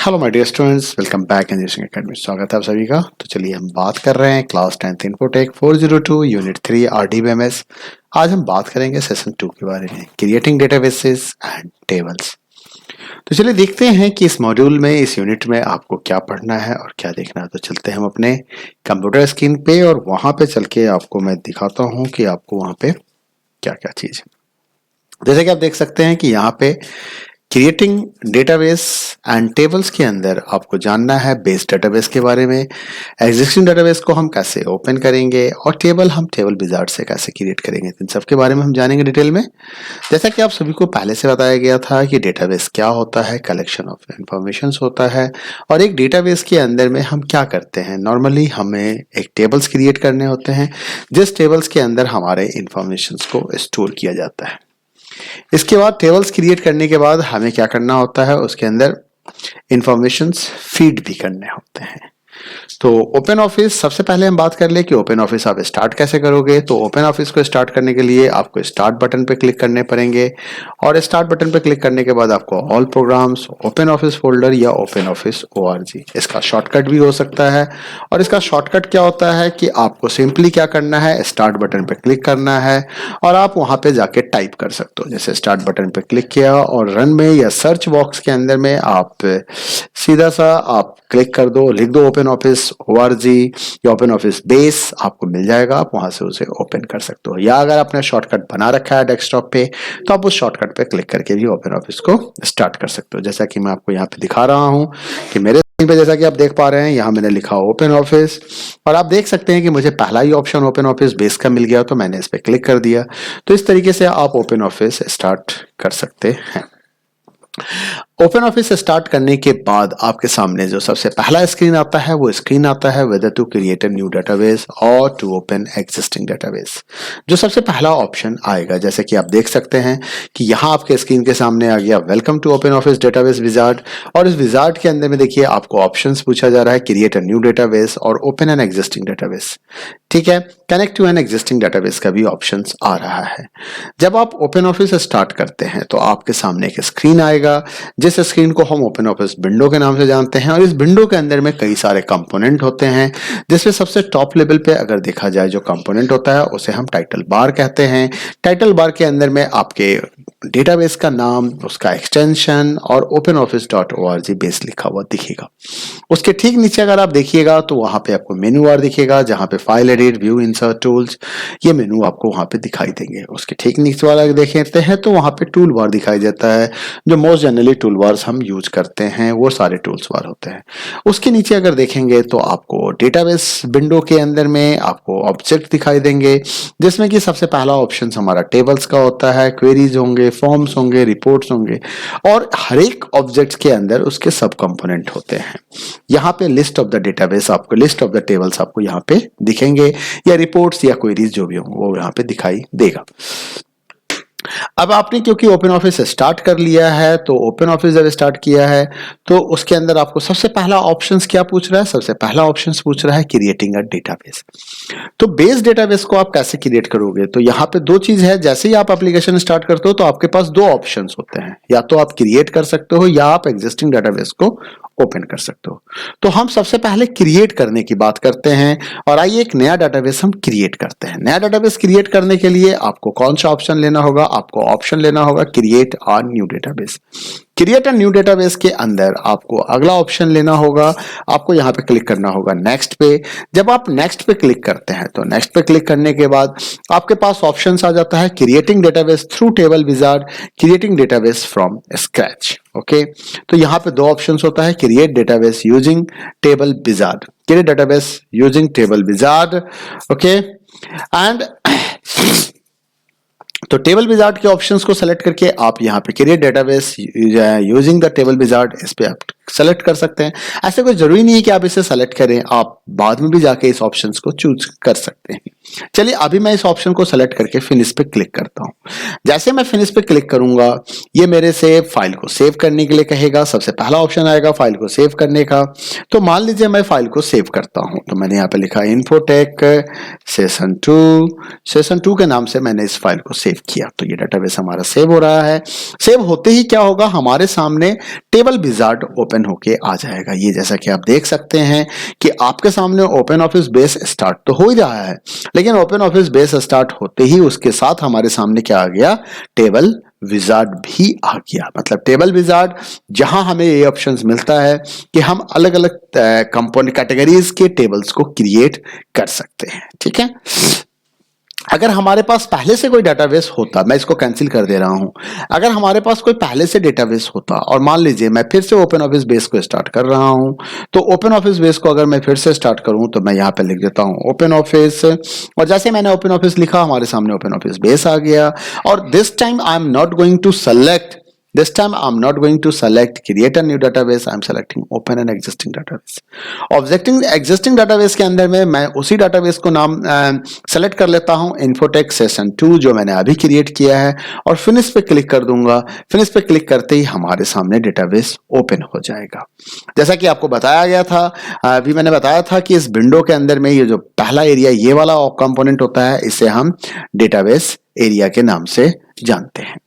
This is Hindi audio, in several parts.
Hello my dear students, welcome back engineering academy. स्वागत है आप सभी का। तो चलिए हम बात कर रहे हैं class 10th infotech 402 unit 3 RDBMS. आज हम बात करेंगे सेशन 2 के बारे में, क्रिएटिंग डेटाबेसेस एंड टेबल्स। तो चलिए देखते हैं कि इस मॉड्यूल में, इस यूनिट में आपको क्या पढ़ना है और क्या देखना है। तो चलते हैं हम अपने कंप्यूटर स्क्रीन पे और वहां पे चल के आपको मैं दिखाता हूँ कि आपको वहां पे क्या क्या चीज है। जैसे कि आप देख सकते हैं कि यहाँ पे क्रिएटिंग डेटाबेस एंड टेबल्स के अंदर आपको जानना है बेस डेटाबेस के बारे में, एग्जिस्टिंग डेटाबेस को हम कैसे ओपन करेंगे और टेबल हम टेबल विजार्ड से कैसे क्रिएट करेंगे। इन सब के बारे में हम जानेंगे डिटेल में। जैसा कि आप सभी को पहले से बताया गया था कि डेटाबेस क्या होता है, कलेक्शन ऑफ इंफॉर्मेशन होता है। और एक डेटाबेस के अंदर में हम क्या करते हैं, नॉर्मली हमें एक टेबल्स क्रिएट करने होते हैं जिस टेबल्स के अंदर हमारे इंफॉर्मेशन को स्टोर किया जाता है। इसके बाद टेबल्स क्रिएट करने के बाद हमें क्या करना होता है, उसके अंदर इंफॉर्मेशंस फीड भी करने होते हैं। तो ओपन ऑफिस, सबसे पहले हम बात कर ले कि ओपन ऑफिस आप स्टार्ट कैसे करोगे। तो ओपन ऑफिस को स्टार्ट करने के लिए आपको स्टार्ट बटन पे क्लिक करने पड़ेंगे और स्टार्ट बटन पे क्लिक करने के बाद आपको all programmes, open office folder या ओपन ऑफिस ओआरजी, इसका शॉर्टकट भी हो सकता है। और इसका शॉर्टकट क्या होता है कि आपको सिंपली क्या करना है, स्टार्ट बटन पे क्लिक करना है और आप वहां पे जाके टाइप कर सकते हो। जैसे स्टार्ट बटन पे क्लिक किया और रन में या सर्च बॉक्स के अंदर में आप सीधा सा आप क्लिक कर दो, लिख दो ओपन ऑफिस ओआरजी या ओपन ऑफिस बेस, आपको मिल जाएगा। आप वहां से उसे ओपन कर सकते हो, या अगर आपने शॉर्टकट बना रखा है डेस्कटॉप पे तो आप उस शॉर्टकट पे क्लिक करके भी ओपन ऑफिस को स्टार्ट कर सकते हो। जैसा कि मैं आपको यहाँ पे दिखा रहा हूँ कि मेरे स्क्रीन पे जैसा कि आप देख पा रहे हैं, यहाँ मैंने लिखा ओपन ऑफिस और आप देख सकते हैं कि मुझे पहला ही ऑप्शन ओपन ऑफिस बेस का मिल गया, तो मैंने इस पे क्लिक कर दिया। तो इस तरीके से आप ओपन ऑफिस स्टार्ट कर सकते हैं। ओपन ऑफिस स्टार्ट करने के बाद आपके सामने जो सबसे पहला स्क्रीन आता है वो स्क्रीन आता है whether to create a new database और टू ओपन एग्जिस्टिंग डेटाबेस। जो सबसे पहला ऑप्शन आएगा, जैसे कि आप देख सकते हैं कि यहाँ आपके स्क्रीन के सामने आ गया welcome to OpenOffice database wizard. और इस विजार्ड के अंदर में देखिए आपको ऑप्शंस पूछा जा रहा है, क्रिएट अ न्यू डेटाबेस और ओपन एन एग्जिस्टिंग डेटाबेस। ठीक है, connect to an existing database का भी ऑप्शन आ रहा है। जब आप ओपन ऑफिस स्टार्ट करते हैं तो आपके सामने एक स्क्रीन आएगा, जिस स्क्रीन को हम ओपन ऑफिस विंडो के नाम से जानते हैं। और इस विंडो के अंदर में कई सारे कंपोनेंट होते हैं, जिसमें सबसे टॉप लेवल पे अगर देखा जाए जो कंपोनेंट होता है उसे हम टाइटल बार कहते हैं। टाइटल बार के अंदर में आपके डेटाबेस का नाम, उसका एक्सटेंशन और openoffice.org बेस लिखा हुआ दिखेगा। उसके ठीक नीचे अगर आप देखिएगा तो वहां पे आपको मेनू बार दिखेगा, जहां पे file edit, view, insert, tools, ये मेनू आपको वहां पे दिखाई देंगे। उसके ठीक नीचे वाला देखते हैं तो वहां पे टूल बार दिखाई देता है। जो मोस्ट जनरली टूल बार्स हम यूज करते हैं वो सारे टूल्स बार होते हैं। उसके नीचे अगर देखेंगे तो आपको डेटाबेस विंडो के अंदर में आपको ऑब्जेक्ट दिखाई देंगे, जिसमें कि सबसे पहला ऑप्शन हमारा टेबल्स का होता है। क्वेरीज होंगे, फॉर्म्स होंगे, रिपोर्ट्स होंगे और हर एक ऑब्जेक्ट के अंदर उसके सब कंपोनेंट होते हैं। यहाँ पे लिस्ट ऑफ द डेटाबेस आपको, लिस्ट ऑफ द टेबल्स आपको यहाँ पे दिखेंगे, या रिपोर्ट्स या क्वेरीज जो भी होंगे वो यहाँ पे दिखाई देगा। अब आपने क्योंकि ओपन ऑफिस स्टार्ट कर लिया है, तो ओपन ऑफिस जब स्टार्ट किया है तो उसके अंदर आपको सबसे पहला ऑप्शंस क्या पूछ रहा है, सबसे पहला ऑप्शंस पूछ रहा है क्रिएटिंग अ डेटाबेस। तो बेस डेटाबेस को आप कैसे क्रिएट करोगे, तो यहाँ पे दो चीज है। जैसे ही आप एप्लीकेशन स्टार्ट करते हो तो आपके पास दो ऑप्शंस होते हैं, या तो आप क्रिएट कर सकते हो या आप एग्जिस्टिंग डेटाबेस को ओपन कर सकते हो। तो हम सबसे पहले क्रिएट करने की बात करते हैं और आइए एक नया डेटाबेस हम क्रिएट करते हैं। नया डेटाबेस क्रिएट करने के लिए आपको कौन सा ऑप्शन लेना होगा, आपको ऑप्शन लेना होगा create a new database. Create a new database के अंदर आपको अगला ऑप्शन लेना होगा, आपको यहाँ पे क्लिक करना होगा नेक्स्ट पे। जब आप नेक्स्ट पे क्लिक करते हैं तो नेक्स्ट पे क्लिक करने के बाद आपके पास ऑप्शंस आ जाता है creating database through table wizard, creating database from scratch. Okay, तो यहाँ पे दो ऑप्शंस होता है, create database using table wizard, create database using table wizard. Okay, and तो टेबल विजार्ड के ऑप्शंस को सेलेक्ट करके आप यहाँ पे create database using the table wizard, इस पे आप सेलेक्ट कर सकते हैं। ऐसे कोई जरूरी नहीं है कि आप इसे सेलेक्ट करें, आप बाद में भी जाके इस ऑप्शंस को चूज कर सकते हैं। चलिए अभी मैं इस ऑप्शन को सेलेक्ट करके फिनिश पे क्लिक करता हूं। जैसे मैं फिनिश पे क्लिक करूंगा ये मेरे से फाइल को सेव करने के लिए कहेगा। सबसे पहला ऑप्शन आएगा फाइल को सेव करने का। तो मान लीजिए मैं फाइल को सेव करता हूं, तो मैंने यहाँ पे लिखा इन्फोटेक सेशन 2 के नाम से मैंने इस फाइल को सेव किया। तो ये डेटाबेस हमारा सेव हो रहा है। सेव होते ही क्या होगा, हमारे सामने टेबल विजार्ड ओपन ओपन होके आ जाएगा। ये जैसा कि आप देख सकते हैं कि आपके सामने ओपन ऑफिस बेस स्टार्ट तो हो ही रहा है, लेकिन ओपन ऑफिस बेस स्टार्ट होते ही उसके साथ हमारे सामने क्या आ गया, टेबल विजार्ड भी आ गया। मतलब टेबल विजार्ड जहां हमें ये ऑप्शंस मिलता है कि हम अलग अलग कंपोनेंट कैटेगरीज के टेबल्स को क्रिएट कर सकते हैं। ठीक है, अगर हमारे पास पहले से कोई डेटाबेस होता, मैं इसको कैंसिल कर दे रहा हूं, अगर हमारे पास कोई पहले से डेटाबेस होता और मान लीजिए मैं फिर से ओपन ऑफिस बेस को स्टार्ट कर रहा हूं, तो ओपन ऑफिस बेस को अगर मैं फिर से स्टार्ट करूं तो मैं यहां पे लिख देता हूं ओपन ऑफिस, और जैसे मैंने ओपन ऑफिस लिखा हमारे सामने ओपन ऑफिस बेस आ गया। और this time I am not going to select This time I'm not going to select create a new database, I'm selecting open an existing database. existing database के अंदर में मैं उसी database को नाम सेलेक्ट कर लेता हूं Infotech Session 2 जो मैंने अभी क्रिएट किया है, और फिनिश पे क्लिक कर दूंगा। फिनिश पे क्लिक करते ही हमारे सामने डेटाबेस ओपन हो जाएगा। जैसा कि आपको बताया गया था, अभी मैंने बताया था कि इस विंडो के अंदर में ये जो पहला एरिया ये वाला कंपोनेंट होता है, इसे हम डेटाबेस एरिया के नाम से जानते हैं।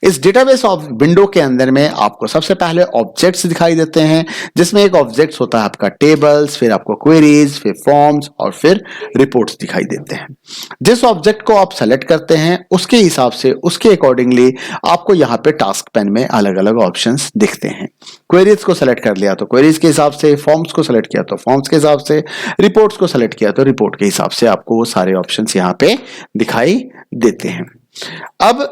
इस डेटाबेस ऑफ विंडो के अंदर में आपको सबसे पहले ऑब्जेक्ट्स दिखाई देते हैं, जिसमें एक ऑब्जेक्ट्स होता है आपका टेबल्स, फिर आपको क्वेरीज, फिर फॉर्म्स और फिर रिपोर्ट्स दिखाई देते हैं। जिस ऑब्जेक्ट को आप सेलेक्ट करते हैं उसके हिसाब से, उसके अकॉर्डिंगली आपको यहाँ पे टास्क पैन में अलग अलग ऑप्शंस दिखते हैं। क्वेरीज को सेलेक्ट कर लिया तो क्वेरीज के हिसाब से, फॉर्म्स को सेलेक्ट किया तो फॉर्म्स के हिसाब से, रिपोर्ट्स को सेलेक्ट किया तो रिपोर्ट के हिसाब से आपको वो सारे ऑप्शंस यहाँ पे दिखाई देते हैं। अब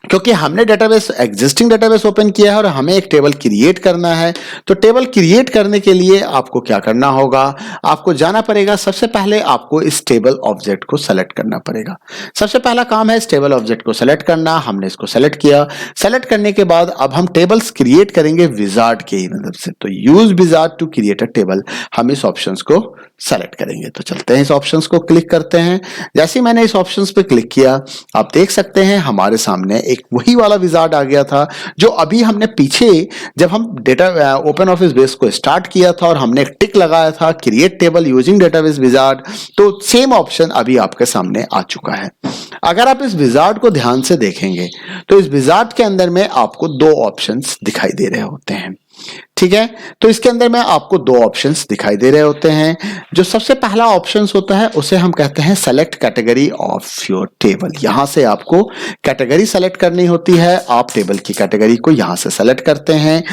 क्योंकि हमने डेटाबेस एग्जिस्टिंग डेटाबेस ओपन किया है और हमें एक टेबल क्रिएट करना है, तो टेबल क्रिएट करने के लिए आपको क्या करना होगा, आपको जाना पड़ेगा, सबसे पहले आपको इस टेबल ऑब्जेक्ट को सेलेक्ट करना पड़ेगा। सबसे पहला काम है इस टेबल ऑब्जेक्ट को सेलेक्ट करना। हमने इसको सेलेक्ट किया। सेलेक्ट करने के बाद अब हम टेबल्स क्रिएट करेंगे विजार्ड के मदद से, तो use wizard to create a table, हम इस ऑप्शन को सेलेक्ट करेंगे। तो चलते हैं, इस ऑप्शन को क्लिक करते हैं। जैसे ही मैंने इस ऑप्शन पे क्लिक किया, आप देख सकते हैं हमारे सामने एक वही वाला विजार्ड आ गया था जो अभी हमने पीछे जब हम डेटा ओपन ऑफिस बेस को स्टार्ट किया था और हमने एक टिक लगाया था create table using database wizard, तो सेम ऑप्शन अभी आपके सामने आ चुका है। अगर आप इस विजार्ड को ध्यान से देखेंगे तो इस विजार्ड के अंदर में आपको दो ऑप्शंस दिखाई दे रहे होते हैं। ठीक है, तो इसके अंदर में आपको दो ऑप्शंस दिखाई दे रहे होते हैं। जो सबसे पहला ऑप्शंस होता है उसे हम कहते हैं select category of your table. यहां से आपको कैटेगरी सेलेक्ट करनी होती है। आप टेबल की कैटेगरी को यहां से सेलेक्ट करते हैं,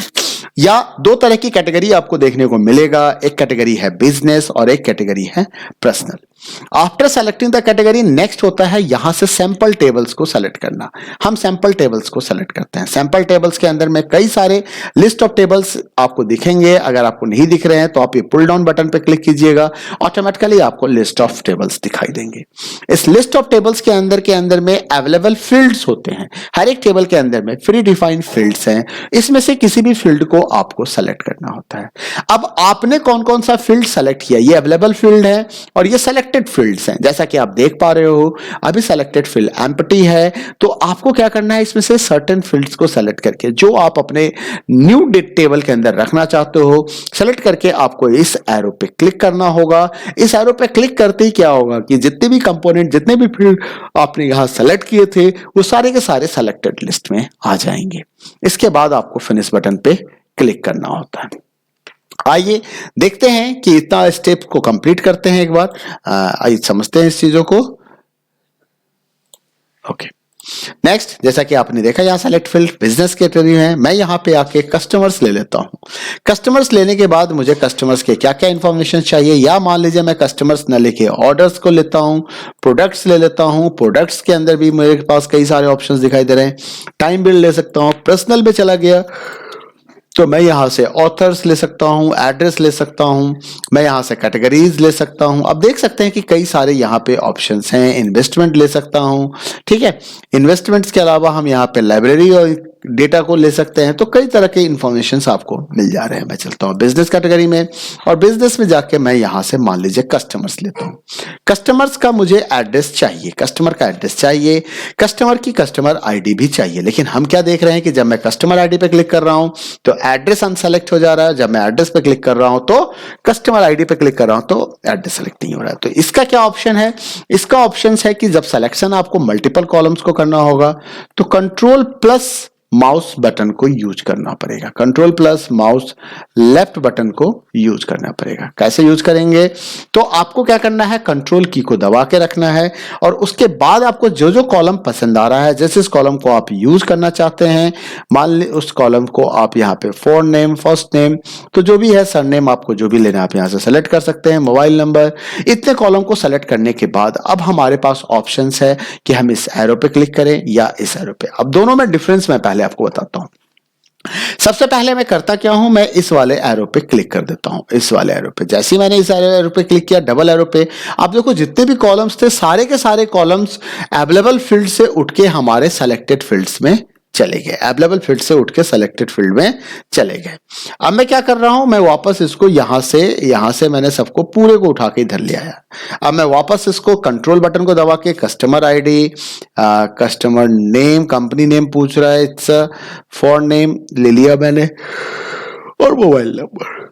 या दो तरह की कैटेगरी आपको देखने को मिलेगा। एक कैटेगरी है बिजनेस और एक कैटेगरी है personal. After selecting the category, next होता है यहां से सैंपल टेबल्स को सेलेक्ट करना। हम सैंपल टेबल्स को सेलेक्ट करते हैं। सैंपल टेबल्स के अंदर में कई सारे लिस्ट ऑफ टेबल्स आपको दिखेंगे। अगर आपको नहीं दिख रहे हैं तो आप ये पुल डाउन बटन पे क्लिक कीजिएगा, ऑटोमेटिकली आपको लिस्ट ऑफ टेबल्स दिखाई देंगे। इस लिस्ट ऑफ टेबल्स के अंदर में अवेलेबल फील्ड्स होते हैं। हर एक टेबल के अंदर में प्री डिफाइंड फील्ड्स हैं, इसमें से किसी भी फील्ड को आपको सेलेक्ट करना होता है। अब आपने कौन कौन सा फील्ड सेलेक्ट किया, ये अवेलेबल फील्ड है और ये सेलेक्टेड फील्ड्स हैं। जैसा कि आप देख पा रहे हो अभी सेलेक्टेड फील्ड एम्प्टी है, तो आपको क्या करना है, इसमें से सर्टेन फील्ड्स को सेलेक्ट करके जो आप अपने न्यू टेबल के अंदर रखना चाहते हो, सेलेक्ट करके आपको इस एरो पे क्लिक करना होगा। इस एरो पे क्लिक करते ही क्या होगा कि जितने भी कंपोनेंट, जितने भी फील्ड आपने यहां सेलेक्ट किए थे वो सारे के सारे सेलेक्टेड लिस्ट में आ जाएंगे। इसके बाद आपको फिनिश बटन पे क्लिक करना होता है। आइए देखते हैं कि इतना स्टेप को कंप्लीट करते हैं एक बार। आइए समझते हैं इस चीजों को। ओके, नेक्स्ट, जैसा कि आपने देखा यहाँ सेलेक्ट फील्ड बिजनेस कैटेगरी है। मैं यहाँ पे आके कस्टमर्स ले लेता हूँ। कस्टमर्स लेने के बाद मुझे कस्टमर्स के क्या क्या इंफॉर्मेशन चाहिए, या मान लीजिए मैं कस्टमर्स न लेके ऑर्डर्स को लेता हूँ, प्रोडक्ट्स ले लेता हूँ। प्रोडक्ट्स के अंदर भी मेरे पास कई सारे ऑप्शंस दिखाई दे रहे हैं। टाइम बिल ले सकता हूँ। पर्सनल में चला गया तो मैं यहां से ऑथर्स ले सकता हूं, एड्रेस ले सकता हूं, मैं यहां से कैटेगरीज ले सकता हूं। अब देख सकते हैं कि कई सारे यहां पे ऑप्शंस हैं। इन्वेस्टमेंट ले सकता हूं, ठीक है। इन्वेस्टमेंट्स के अलावा हम यहां पे लाइब्रेरी और डेटा को ले सकते हैं। तो कई तरह के इंफॉर्मेशन आपको मिल जा रहे हैं। मैं चलता हूं बिजनेस कैटेगरी में, और बिजनेस में जाके मैं यहां से मान लीजिए कस्टमर्स लेता हूं। कस्टमर्स का मुझे एड्रेस चाहिए, कस्टमर का एड्रेस चाहिए, कस्टमर की कस्टमर आईडी भी चाहिए। लेकिन हम क्या देख रहे हैं कि जब मैं कस्टमर आईडी पे क्लिक कर रहा हूं तो एड्रेस अनसेलेक्ट हो जा रहा है। जब मैं एड्रेस पे क्लिक कर रहा हूं तो कस्टमर आईडी पे क्लिक कर रहा हूं तो एड्रेस सेलेक्ट नहीं हो रहा है। तो इसका क्या ऑप्शन है, इसका ऑप्शन है कि जब सिलेक्शन आपको मल्टीपल कॉलम्स को करना होगा तो कंट्रोल प्लस माउस बटन को यूज करना पड़ेगा, control plus mouse left button को यूज करना पड़ेगा। कैसे यूज करेंगे? तो आपको क्या करना है, कंट्रोल की को दबा के रखना है और उसके बाद आपको जो जो कॉलम पसंद आ रहा है, जैसे इस कॉलम को आप यूज करना चाहते हैं, मान ली उस कॉलम को आप यहाँ पे फोर नेम, फर्स्ट नेम, तो जो भी है सरनेम, आपको जो भी लेना है आप यहाँ से सेलेक्ट कर सकते हैं, मोबाइल नंबर, इतने कॉलम को सेलेक्ट करने के बाद अब हमारे पास ऑप्शंस है कि हम इस एरो पे क्लिक करें या इस एरो पे। अब दोनों में डिफरेंस मैं पहले आपको बताता हूं। सबसे पहले मैं करता क्या हूं, मैं इस वाले एरो पे क्लिक कर देता हूं, इस वाले एरो पे। जैसे ही मैंने इस एरो पे क्लिक किया, डबल एरो पे, आप देखो जितने भी कॉलम्स थे सारे के सारे कॉलम्स अवेलेबल फील्ड से उठ के हमारे सेलेक्टेड फील्ड्स में चले गए, अवेलेबल फील्ड से उठ के सेलेक्टेड फील्ड में चले गए। अब मैं क्या कर रहा हूं, मैं वापस इसको यहां से मैंने सबको पूरे को उठा के इधर ले आया। अब मैं वापस इसको कंट्रोल बटन को दबा के customer ID, customer name, company name पूछ रहा है, इट्स फॉर नेम ले लिया मैंने, और मोबाइल नंबर।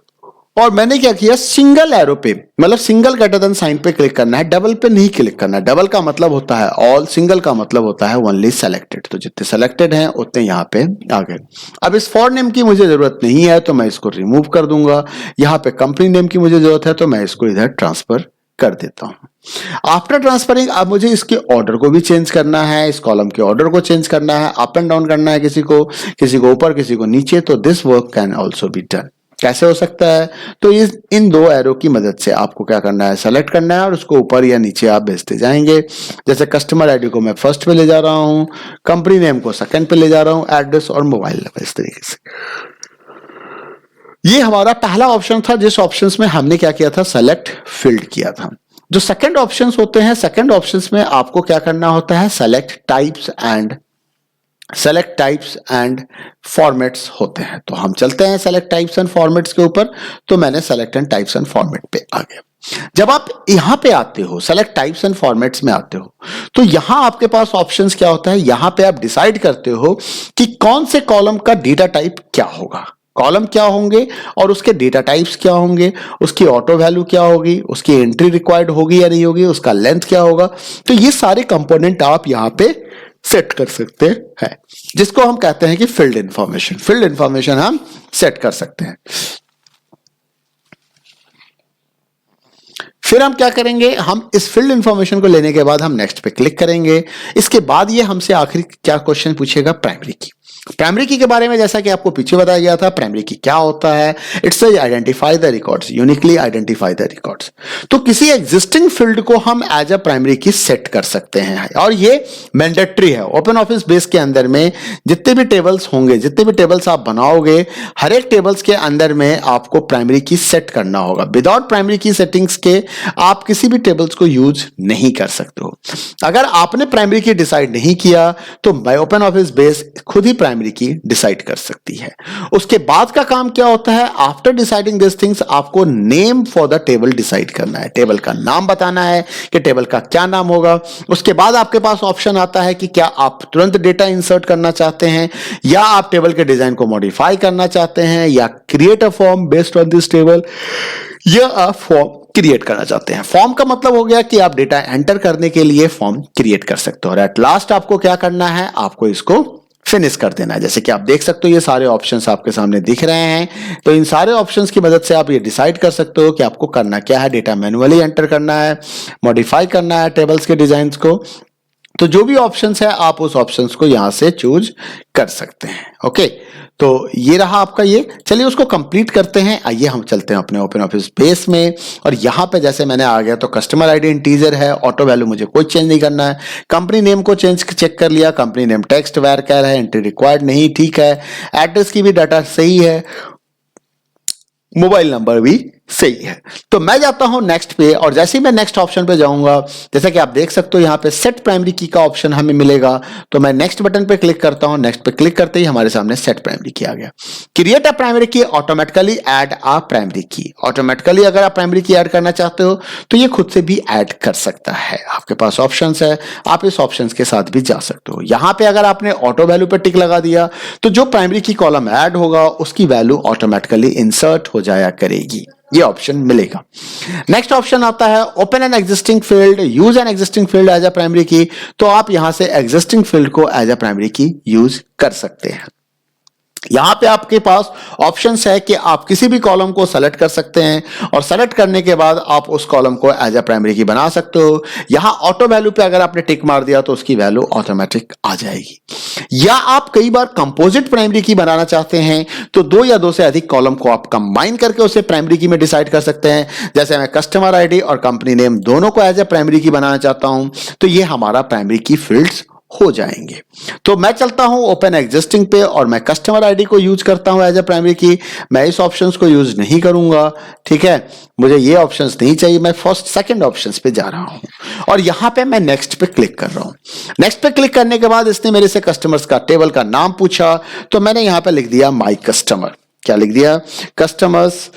और मैंने क्या किया, सिंगल एरो पे, मतलब सिंगल ग्रेटर देन साइन पे क्लिक करना है, डबल पे नहीं क्लिक करना है। डबल का मतलब होता है ऑल, सिंगल का मतलब होता है ओनली सेलेक्टेड। तो जितने सेलेक्टेड हैं उतने यहाँ पे आ गए। अब इस फॉर नेम की मुझे जरूरत नहीं है तो मैं इसको रिमूव कर दूंगा। यहाँ पे कंपनी नेम की मुझे जरूरत है तो मैं इसको इधर ट्रांसफर कर देता हूं। आफ्टर ट्रांसफरिंग अब मुझे इसके ऑर्डर को भी चेंज करना है, इस कॉलम के ऑर्डर को चेंज करना है, अप एंड डाउन करना है, किसी को ऊपर किसी को नीचे। तो this work can also be done. कैसे हो सकता है? तो इन दो एरो की मदद से आपको क्या करना है, सेलेक्ट करना है और उसको ऊपर या नीचे आप भेजते जाएंगे। जैसे कस्टमर आईडी को मैं फर्स्ट पे ले जा रहा हूं, कंपनी नेम को सेकंड पे ले जा रहा हूं, एड्रेस और मोबाइल नंबर, इस तरीके से। ये हमारा पहला ऑप्शन था, जिस ऑप्शंस में हमने क्या किया था, सेलेक्ट फील्ड किया था। जो सेकंड ऑप्शंस होते हैं, सेकंड ऑप्शंस में आपको क्या करना होता है, सेलेक्ट टाइप्स एंड फॉर्मेट्स होते हैं। तो हम चलते हैं सेलेक्ट टाइप्स एंड फॉर्मेट्स के ऊपर। तो मैंने select and types and format पे आ गया। जब आप यहां पे आते हो, सेलेक्ट टाइप्स एंड फॉर्मेट्स में आते हो, तो यहां आपके पास ऑप्शंस क्या होता है, यहां पे आप डिसाइड करते हो कि कौन से कॉलम का डेटा टाइप क्या होगा, कॉलम क्या होंगे और उसके डेटा टाइप्स क्या होंगे, उसकी ऑटो वैल्यू क्या होगी, उसकी एंट्री रिक्वायर्ड होगी या नहीं होगी, उसका लेंथ क्या होगा। तो ये सारे कंपोनेंट आप यहां पे सेट कर सकते हैं, जिसको हम कहते हैं कि फील्ड इंफॉर्मेशन हम सेट कर सकते हैं। फिर हम क्या करेंगे, हम इस फील्ड इंफॉर्मेशन को लेने के बाद हम नेक्स्ट पे क्लिक करेंगे। इसके बाद ये हमसे आखिरी क्या क्वेश्चन पूछेगा, प्राइमरी की। प्राइमरी की के बारे में जैसा कि आपको पीछे बताया गया था, प्राइमरी की क्या होता है, it's identify the records, uniquely identify the records. तो किसी एग्जिस्टिंग फील्ड को हम एज अ प्राइमरी की सेट कर सकते हैं और ये मैंडेटरी है। ओपन ऑफिस बेस के अंदर में जितने भी टेबल्स होंगे, जितने भी टेबल्स आप बनाओगे, हर एक टेबल्स के अंदर में आपको प्राइमरी की सेट करना होगा। विदाउट प्राइमरी की सेटिंग्स के आप किसी भी टेबल्स को यूज नहीं कर सकते हो। अगर आपने प्राइमरी की डिसाइड नहीं किया तो ओपन ऑफिस बेस खुद ही प्राइमरी की डिसाइड कर सकती है। उसके बाद का काम क्या होता है, आफ्टर डिसाइडिंग दिस थिंग्स आपको name for the table decide करना है, टेबल का नाम बताना है कि टेबल का क्या नाम होगा। उसके बाद आपके पास ऑप्शन आता है कि क्या आप तुरंत डेटा इंसर्ट करना चाहते हैं या आप टेबल के डिजाइन को मॉडिफाई करना चाहते हैं या create a form based on this table, या आप फॉर्म क्रिएट करना चाहते हैं। फॉर्म का मतलब हो गया कि आप डेटा एंटर करने के लिए फॉर्म क्रिएट कर सकते हो और एट लास्ट आपको क्या करना है, आपको इसको फिनिश कर देना है। जैसे कि आप देख सकते हो ये सारे ऑप्शंस आपके सामने दिख रहे हैं। तो इन सारे ऑप्शंस की मदद से आप ये डिसाइड कर सकते हो कि आपको करना क्या है, डेटा मैन्युअली एंटर करना है, मॉडिफाई करना है टेबल्स के डिजाइंस को। तो जो भी ऑप्शंस है आप उस ऑप्शंस को यहां से चूज कर सकते हैं। ओके, तो ये रहा आपका ये। चलिए उसको कंप्लीट करते हैं। आइए हम चलते हैं अपने ओपन ऑफिस बेस में और यहां पे जैसे मैंने आ गया तो कस्टमर आईडी इंटीजर है, ऑटो वैल्यू मुझे कोई चेंज नहीं करना है। कंपनी नेम को चेक कर लिया, कंपनी नेम टेक्स्ट वेर क्या है, एंट्री रिक्वायर्ड नहीं, ठीक है। एड्रेस की भी डाटा सही है, मोबाइल नंबर भी सही है। तो मैं जाता हूं नेक्स्ट पे और जैसे ही मैं नेक्स्ट ऑप्शन पे जाऊंगा, जैसा कि आप देख सकते हो यहां पे सेट प्राइमरी की का ऑप्शन हमें मिलेगा। तो मैं नेक्स्ट बटन पे क्लिक करता हूं, नेक्स्ट पे क्लिक करते ही हमारे सामने सेट प्राइमरी की आ गया। क्रिएट अ प्राइमरी की, ऑटोमेटिकली ऐड अ प्राइमरी की। ऑटोमेटिकली अगर आप प्राइमरी की ऐड करना चाहते हो तो ये खुद से भी ऐड कर सकता है। आपके पास ऑप्शन है, आप इस ऑप्शन के साथ भी जा सकते हो। यहां पे अगर आपने ऑटो वैल्यू पे टिक लगा दिया तो जो प्राइमरी की कॉलम ऐड होगा उसकी वैल्यू ऑटोमेटिकली इंसर्ट हो जाया करेगी। ये ऑप्शन मिलेगा। नेक्स्ट ऑप्शन आता है open an existing field, use an existing field as a primary key. तो आप यहां से एग्जिस्टिंग फील्ड को as a primary key use कर सकते हैं। यहां पे आपके पास ऑप्शंस है कि आप किसी भी कॉलम को सेलेक्ट कर सकते हैं और सेलेक्ट करने के बाद आप उस कॉलम को एज अ प्राइमरी की बना सकते हो। यहां ऑटो वैल्यू पे अगर आपने टिक मार दिया तो उसकी वैल्यू ऑटोमेटिक आ जाएगी। या आप कई बार कंपोजिट प्राइमरी की बनाना चाहते हैं तो दो या दो से अधिक कॉलम को आप कंबाइन करके उसे प्राइमरी की में डिसाइड कर सकते हैं। जैसे मैं कस्टमर आईडी और कंपनी नेम दोनों को एज ए प्राइमरी की बनाना चाहता हूं तो ये हमारा प्राइमरी की फील्ड्स हो जाएंगे। तो मैं चलता हूं ओपन एग्जिस्टिंग पे और मैं कस्टमर आईडी को यूज करता हूं एज ए प्राइमरी की। मैं इस ऑप्शंस को यूज नहीं करूंगा, ठीक है, मुझे ये ऑप्शंस नहीं चाहिए। मैं फर्स्ट सेकंड ऑप्शंस पे जा रहा हूं और यहां पे मैं नेक्स्ट पे क्लिक कर रहा हूं। नेक्स्ट पे क्लिक करने के बाद इसने मेरे से कस्टमर्स का टेबल का नाम पूछा तो मैंने यहां पे लिख दिया माई कस्टमर। क्या लिख दिया? कस्टमर्स,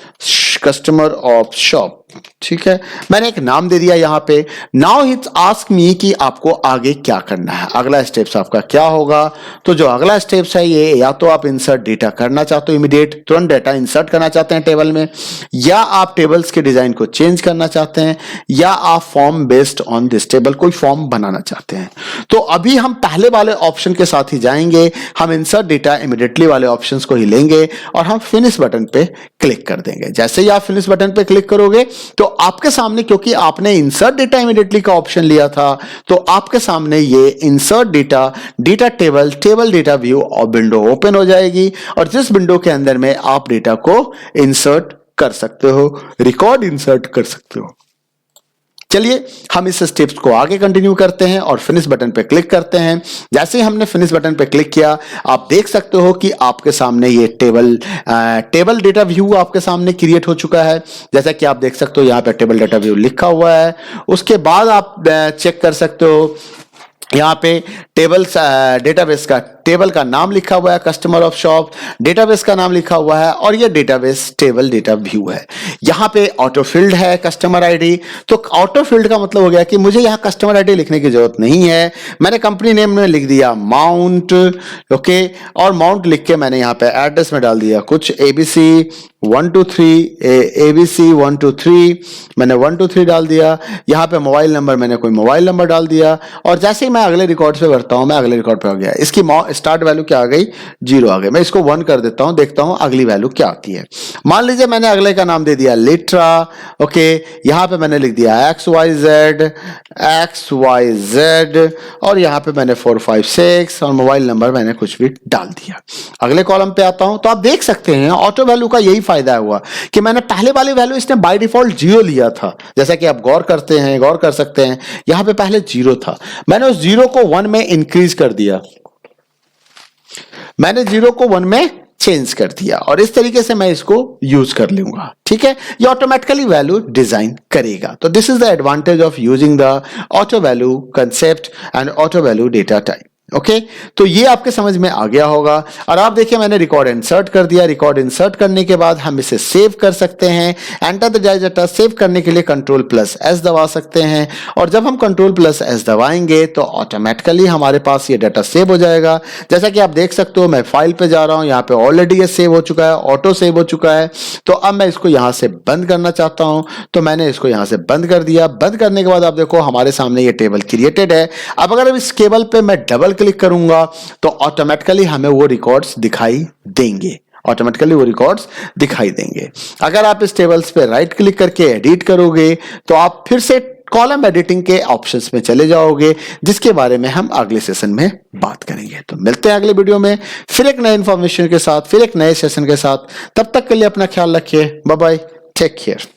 कस्टमर ऑफ शॉप, ठीक है, मैंने एक नाम दे दिया यहां पे। नाउ इट्स आस्क मी कि आपको आगे क्या करना है, अगला स्टेप्स आपका क्या होगा। तो जो अगला स्टेप्स है ये, या तो आप इंसर्ट डेटा करना चाहते हो, इमीडिएट तुरंत डेटा इंसर्ट करना चाहते हैं टेबल में, या आप टेबल्स के डिजाइन को चेंज करना चाहते हैं, या आप form based on this table कोई फॉर्म बनाना चाहते हैं। तो अभी हम पहले वाले ऑप्शन के साथ ही जाएंगे, हम इंसर्ट डेटा इमीडिएटली वाले ऑप्शंस को ही लेंगे और हम फिनिश बटन पे क्लिक कर देंगे। जैसे ही आप फिनिश बटन पे क्लिक करोगे तो आपके सामने, क्योंकि आपने इंसर्ट डेटा इमीडिएटली का ऑप्शन लिया था, तो आपके सामने ये insert data, data table, table data view और विंडो ओपन हो जाएगी और जिस विंडो के अंदर में आप डेटा को इंसर्ट कर सकते हो, रिकॉर्ड इंसर्ट कर सकते हो। चलिए हम इस स्टेप्स को आगे कंटिन्यू करते हैं और फिनिश बटन पे क्लिक करते हैं। जैसे ही हमने फिनिश बटन पे क्लिक किया, आप देख सकते हो कि आपके सामने ये टेबल डेटा व्यू आपके सामने क्रिएट हो चुका है। जैसा कि आप देख सकते हो यहाँ पे टेबल डेटा व्यू लिखा हुआ है। उसके बाद आप चेक कर सकते हो यहाँ पे टेबल्स डेटाबेस का टेबल का नाम लिखा हुआ है, कस्टमर ऑफ शॉप, डेटाबेस का नाम लिखा हुआ है और ये डेटाबेस टेबल डेटा व्यू है। यहाँ पे ऑटो फील्ड है कस्टमर आईडी। तो ऑटो फील्ड का मतलब हो गया कि मुझे यहाँ कस्टमर आईडी लिखने की जरूरत नहीं है, मैंने कंपनी नेम में लिख दिया माउंट, ओके, और माउंट लिख के मैंने यहाँ पे एड्रेस में डाल दिया कुछ ABC 123 ABC 123, मैंने 123 डाल दिया। यहाँ पे मोबाइल नंबर मैंने कोई मोबाइल नंबर डाल दिया और जैसे ही मैं अगले रिकॉर्ड पे बढ़ता हूँ, मैं अगले रिकॉर्ड पे हो गया, इसकी स्टार्ट वैल्यू क्या आ गई? 0 आ गई। मैं इसको 1 कर देता हूँ, देखता हूँ अगली वैल्यू क्या आती है। मान लीजिए मैंने अगले का नाम दे दिया लिट्रा, ओके, यहाँ पे मैंने लिख दिया XYZ और यहाँ पे मैंने 456 और मोबाइल नंबर मैंने कुछ भी डाल दिया। अगले कॉलम पे आता हूं तो आप देख सकते हैं ऑटो वैल्यू का यही फायदा हुआ कि मैंने पहले वाली वैल्यू इसने बाय डिफॉल्ट 0 लिया था। जैसा कि आप गौर कर सकते हैं यहां पे पहले 0 था, मैंने उस 0 को 1 में इंक्रीज कर दिया, मैंने 0 को 1 में चेंज कर दिया और इस तरीके से मैं इसको यूज कर लूंगा, ठीक है। ये ऑटोमेटिकली वैल्यू डिजाइन करेगा। तो this is the advantage of using the auto value concept and auto value data type. Okay, तो ये आपके समझ में आ गया होगा। और आप देखिए मैंने रिकॉर्ड इंसर्ट कर दिया। रिकॉर्ड इंसर्ट करने के बाद हम इसे सेव कर सकते हैं। एंटर द डाटा सेव करने के लिए Ctrl+S दबा सकते हैं और जब हम Ctrl+S दबाएंगे तो ऑटोमेटिकली हमारे पास ये डाटा सेव हो जाएगा। जैसा कि आप देख सकते हो मैं फाइल पे जा रहा हूं, यहाँ पे ऑलरेडी ये सेव हो चुका है, ऑटो सेव हो चुका है। तो अब मैं इसको यहाँ से बंद करना चाहता हूं तो मैंने इसको यहाँ से बंद कर दिया। बंद करने के बाद आप देखो हमारे सामने ये टेबल क्रिएटेड है। अब अगर इस टेबल पे मैं डबल क्लिक करूंगा तो ऑटोमेटिकली हमें वो रिकॉर्ड्स दिखाई देंगे, अगर आप इस टेबल्स पे राइट क्लिक करके एडिट करोगे तो आप फिर से कॉलम एडिटिंग के ऑप्शंस में चले जाओगे, जिसके बारे में हम अगले सेशन में बात करेंगे। तो मिलते हैं अगले वीडियो में फिर एक नए इंफॉर्मेशन के साथ, फिर एक नए सेशन के साथ। तब तक के लिए अपना ख्याल रखिए। Bye bye, take care.